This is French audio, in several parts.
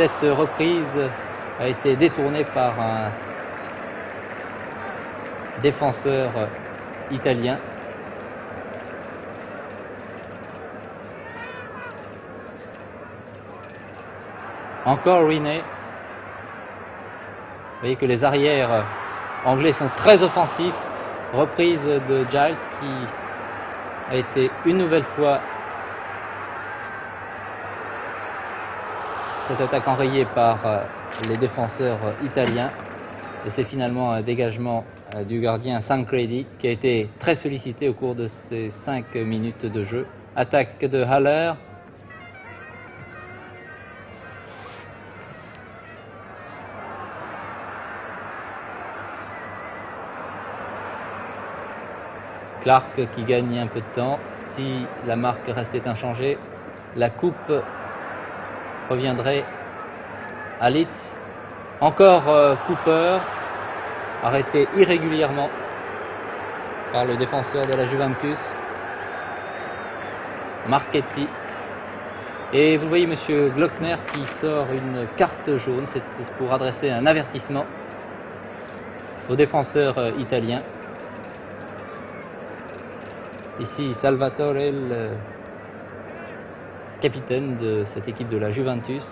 cette reprise a été détournée par un défenseur italien. Encore Riney. Vous voyez que les arrières anglais sont très offensifs. Reprise de Giles qui a été une nouvelle fois cette attaque enrayée par les défenseurs italiens. Et c'est finalement un dégagement du gardien Sancredi qui a été très sollicité au cours de ces 5 minutes de jeu. Attaque de Haller. Clark qui gagne un peu de temps. Si la marque restait inchangée, la coupe reviendrait à Leeds. Encore Cooper, arrêté irrégulièrement par le défenseur de la Juventus, Marchetti. Et vous voyez monsieur Glockner qui sort une carte jaune, c'est pour adresser un avertissement au défenseur italien. Ici Salvatore, le capitaine de cette équipe de la Juventus.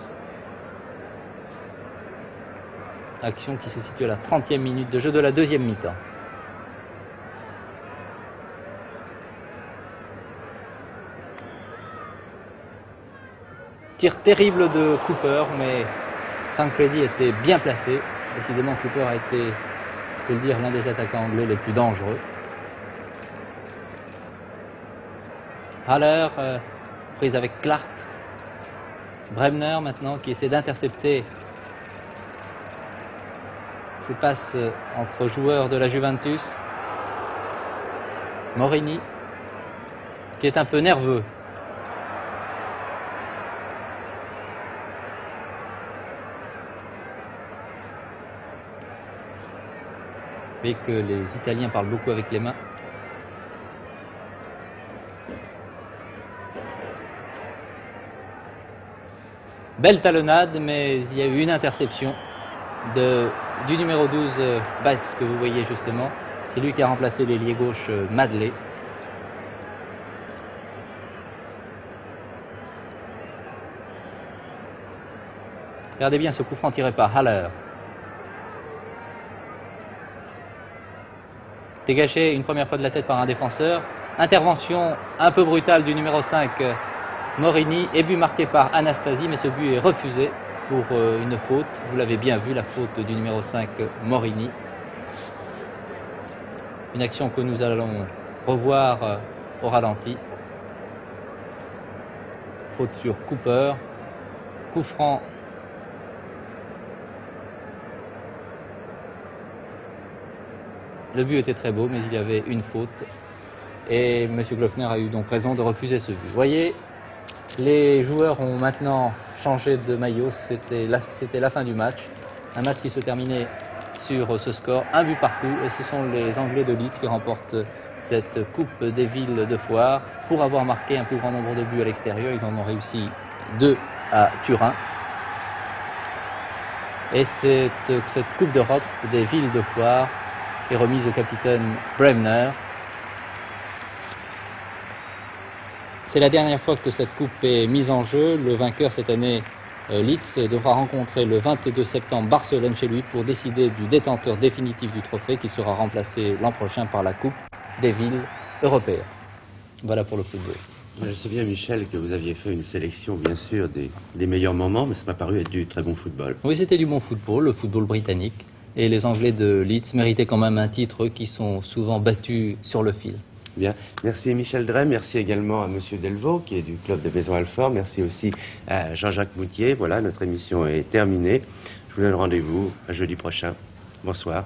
Action qui se situe à la 30e minute de jeu de la deuxième mi-temps. Tir terrible de Cooper, mais Sancredi était bien placé. Décidément, Cooper a été, je peux le dire, l'un des attaquants anglais les plus dangereux. Haller, prise avec Clark. Bremner maintenant qui essaie d'intercepter ces passes entre joueurs de la Juventus. Morini qui est un peu nerveux. Vous voyez que les Italiens parlent beaucoup avec les mains. Belle talonnade, mais il y a eu une interception du numéro 12, Bates, que vous voyez justement. C'est lui qui a remplacé l'ailier gauche Madley. Regardez bien ce coup franc tiré par Haller. Dégagé une première fois de la tête par un défenseur. Intervention un peu brutale du numéro 5, Morini, et but marqué par Anastasi, mais ce but est refusé pour une faute. Vous l'avez bien vu, la faute du numéro 5, Morini. Une action que nous allons revoir au ralenti. Faute sur Cooper. Coup franc. Le but était très beau, mais il y avait une faute. Et M. Glockner a eu donc raison de refuser ce but. Vous voyez, les joueurs ont maintenant changé de maillot. C'était la fin du match. Un match qui se terminait sur ce score, un but partout. Et ce sont les Anglais de Leeds qui remportent cette Coupe des villes de Foire. Pour avoir marqué un plus grand nombre de buts à l'extérieur, ils en ont réussi 2 à Turin. Et cette Coupe d'Europe des villes de Foire est remise au capitaine Bremner. C'est la dernière fois que cette coupe est mise en jeu. Le vainqueur cette année, Leeds, devra rencontrer le 22 septembre Barcelone chez lui pour décider du détenteur définitif du trophée qui sera remplacé l'an prochain par la Coupe des villes européennes. Voilà pour le football. Je sais bien, Michel, que vous aviez fait une sélection, bien sûr, des meilleurs moments, mais ça m'a paru être du très bon football. Oui, c'était du bon football, le football britannique. Et les Anglais de Leeds méritaient quand même un titre, qui sont souvent battus sur le fil. Bien. Merci Michel Drey, merci également à Monsieur Delvaux, qui est du club de Maisons-Alfort. Merci aussi à Jean-Jacques Moutier. Voilà, notre émission est terminée. Je vous donne rendez-vous à jeudi prochain. Bonsoir.